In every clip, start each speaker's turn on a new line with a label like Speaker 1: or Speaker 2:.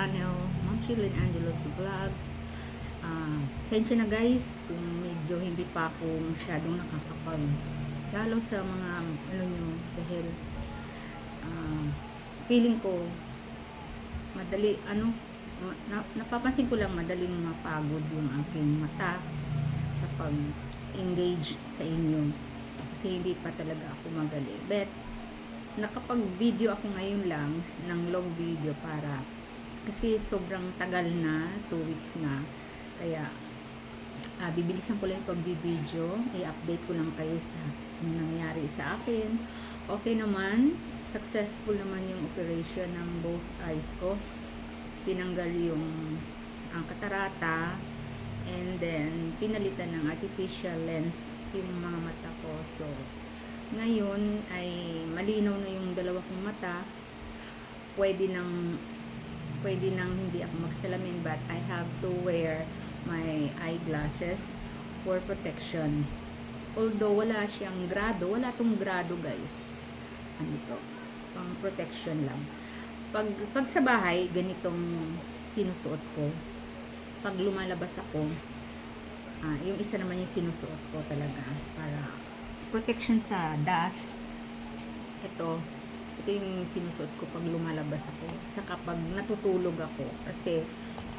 Speaker 1: channel, Ma'am Shirley Angelos Vlog. Pasensya na guys kung medyo hindi pa ako masyadong nakakapag lalo sa mga ano nyo dahil feeling ko madali napapansin ko lang madaling mapagod yung aking mata sa pag-engage sa inyo kasi hindi pa talaga ako magaling, but nakapag-video ako ngayon lang ng long video para kasi sobrang tagal na, 2 weeks na, kaya bibilisan ko lang yung pag-video, i-update ko lang kayo sa nangyari sa akin. Okay naman, successful naman yung operation ng both eyes ko, tinanggal yung ang katarata and then pinalitan ng artificial lens yung mga mata ko. So ngayon ay malinaw na yung dalawa kong mata, pwede nang hindi ako magsalamin, but I have to wear my eyeglasses for protection. Although wala siyang grado, wala tong grado guys, ano to, pang protection lang. Pag sa bahay ganitong sinusuot ko, pag lumalabas ako, yung isa naman yung sinusuot ko talaga para protection sa dust. Ito yung sinusuot ko pag lumalabas ako, tsaka pag natutulog ako, kasi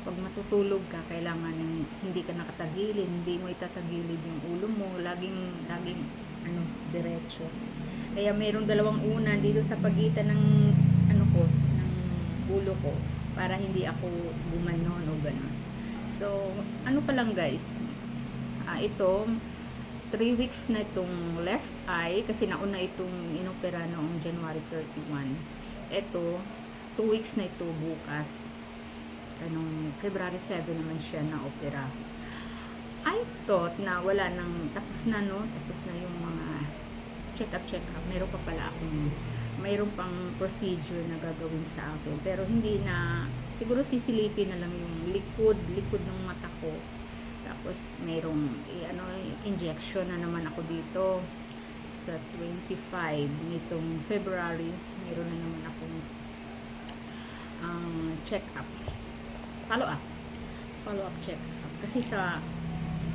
Speaker 1: pag matutulog ka kailangan hindi ka nakatagilid, hindi mo itatagilid yung ulo mo, laging diretso. Kaya mayroong dalawang unan dito sa pagitan ng ng ulo ko para hindi ako gumanon o gano'n. So ano pa lang guys, ito 3 weeks na itong left eye kasi nauna itong inopera noong January 31. Ito 2 weeks na ito bukas. Anong February 7 naman siya na opera. I thought na wala nang, tapos na no, tapos na yung mga check up. Meron pa pala akong mayroon pang procedure na gagawin sa akin, pero hindi na, siguro sisilipin na lang yung likod ng mata ko. Tapos mayroong injection na naman ako dito sa 25 nitong February. Mayroon na naman akong check up, follow up check up, kasi sa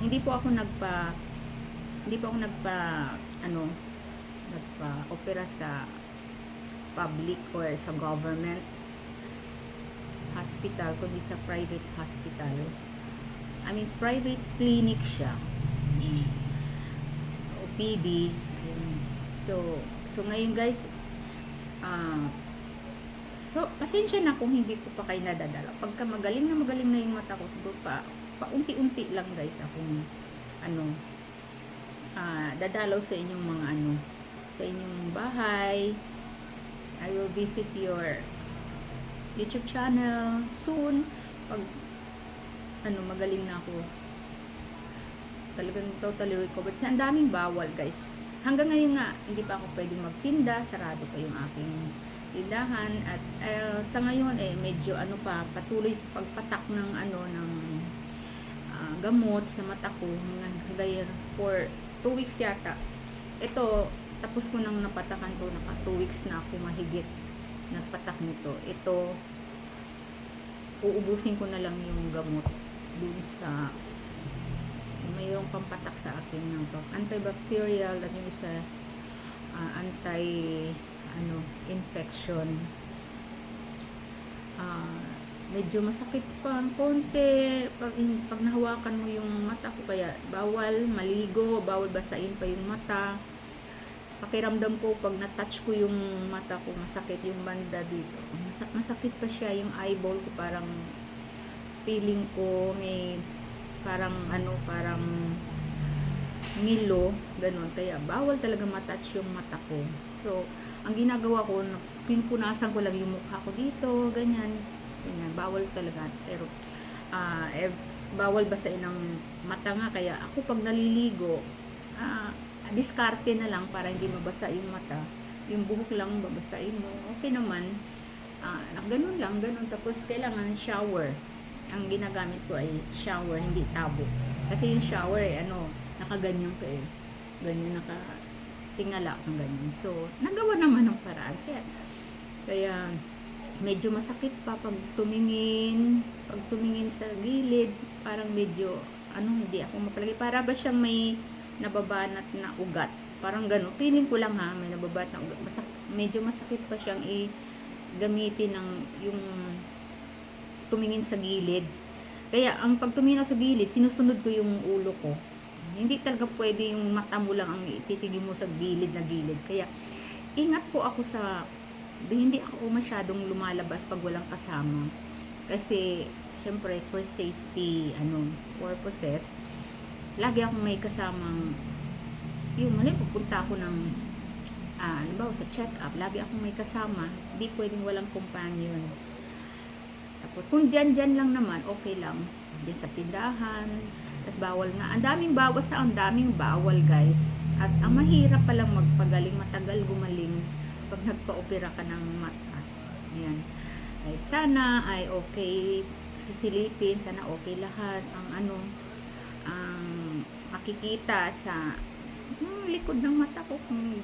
Speaker 1: hindi po ako nagpa opera sa public or sa government hospital, kundi sa private hospital. I mean, private clinic siya. OPD. So ngayon guys, so pasensya na kung hindi ko pa kayo nadadala. Pagka magaling na yung mata ko, siguro paunti-unti lang guys akong dadalaw sa inyong mga sa inyong bahay. I will visit your YouTube channel soon pag magaling na ako, talagang totally recovered. Ang daming bawal guys, hanggang ngayon nga hindi pa ako pwedeng magtinda, sarado pa yung aking tindahan, at sa ngayon medyo patuloy sa pagpatak ng gamot sa mata ko hanggang for 2 weeks yata. Ito tapos ko nang napatakan to, naka 2 weeks na ako mahigit nagpatak nito. Ito uubusin ko na lang yung gamot dun sa mayroong pampatak sa akin ng antibacterial at yung isa infection. Medyo masakit pa ang konti pag nahawakan mo yung mata ko, kaya bawal maligo, bawal basain pa yung mata. Pakiramdam ko pag na-touch ko yung mata ko, masakit yung banda dito, masakit pa siya, yung eyeball ko parang feeling ko may parang ngilo, ganun. Kaya bawal talaga matouch yung mata ko. So ang ginagawa ko, pinupunasan ko lang yung mukha ko dito, ganyan. Bawal talaga, pero bawal basain ng mata nga, kaya ako pag naliligo diskarte na lang para hindi mabasa yung mata, yung buhok lang babasain mo, okay naman. Ganun lang. Tapos kailangan shower. Ang ginagamit ko ay shower, hindi tabo. Kasi yung shower nakaganyan ka ganyan, nakatingala kang ganyan. So nagawa naman ng paraan. Kaya medyo masakit pa pag tumingin sa gilid, parang medyo hindi ako mapalagay, para ba siyang may nababanat na ugat, parang gano'n, feeling ko lang ha, may nababanat na ugat, medyo masakit pa siyang gamitin ng yung tumingin sa gilid. Kaya ang pagtumingin sa gilid, sinusunod ko yung ulo ko, hindi talaga pwede yung mata mo lang ang ititigin mo sa gilid na gilid. Kaya ingat po ako hindi ako masyadong lumalabas pag walang kasama. Kasi, syempre, for safety, purposes, lagi akong may kasamang, yung pupunta ako ng, sa check-up, lagi akong may kasama, di pwedeng walang companion. Tapos, kung dyan lang naman, okay lang. Dyan sa tindahan, tapos bawal nga. Ang daming bawal, guys. At ang mahirap palang magpagaling, matagal gumaling pag nagpa-opera ka ng mata. Ayan. Ay sana ay okay, sisilipin, sana okay lahat ang makikita sa likod ng mata ko, kung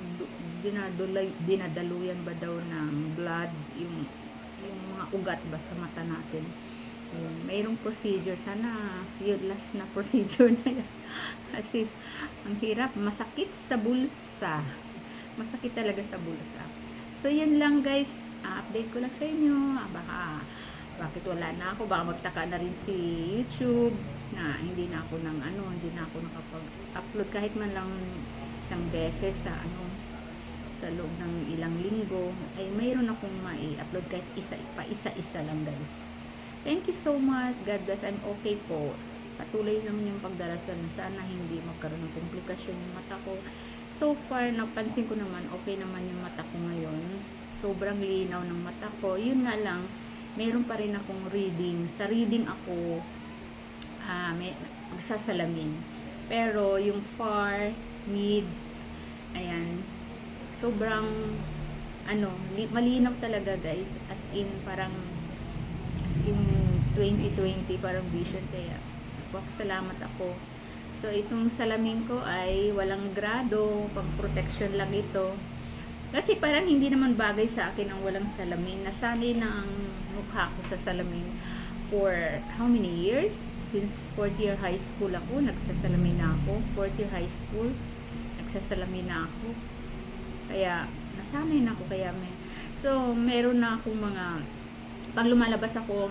Speaker 1: dinadaluyan ba daw ng blood yung mga ugat ba sa mata natin. Mayroong procedure, sana yun last na procedure na yan. Kasi ang hirap, masakit sa bulsa, masakit talaga sa bulsa. So yun lang guys, update ko lang sa inyo. Bakit wala na ako, baka magtaka na rin si YouTube na hindi na ako nakapag-upload kahit man lang isang beses sa loob ng ilang linggo, ay mayroon akong mai-upload kahit isa-isa lang guys. Thank you so much. God bless. I'm okay po. Patuloy naman yung pagdarasal na sana hindi magkaroon ng komplikasyon yung mata ko. So far, napansin ko naman, okay naman yung mata ko ngayon. Sobrang linaw ng mata ko. Yun nga lang, meron pa rin akong reading. Sa reading ako, magsasalamin. Pero yung far, mid, ayan, sobrang, malinaw talaga guys. As in 2020 parang vision. Kaya salamat ako. So itong salamin ko ay walang grado, pang protection lang ito, kasi parang hindi naman bagay sa akin ang walang salamin. Nasanay na ang mukha ko sa salamin for how many years? Since 4th year high school ako, nagsasalamin na ako. 4th year high school, nagsasalamin na ako. Kaya nasanay na ako. So meron na akong mga, pag lumalabas ako,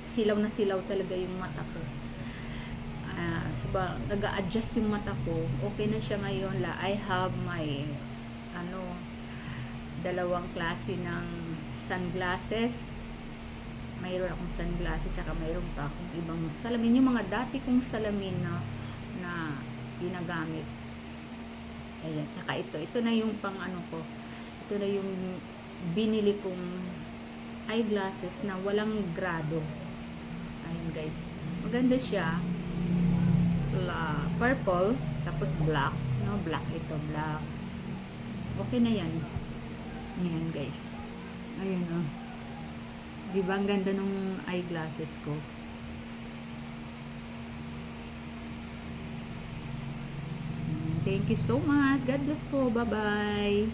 Speaker 1: silaw na silaw talaga yung mata ko. Nag-a-adjust yung mata ko. Okay na siya ngayon. I have my dalawang klase ng sunglasses. Mayroon akong sunglasses, tsaka mayroon pa akong ibang salamin. Yung mga dati kong salamin na ginagamit. Ayan, tsaka ito na yung pang ko. Ito na yung binili kong eyeglasses na walang grado. Ayun guys, maganda siya. Purple, tapos black, black ito, black. Okay na yan. Ayan guys. Ayun diba ang ganda nung eyeglasses ko. Thank you so much. God bless po. Bye bye.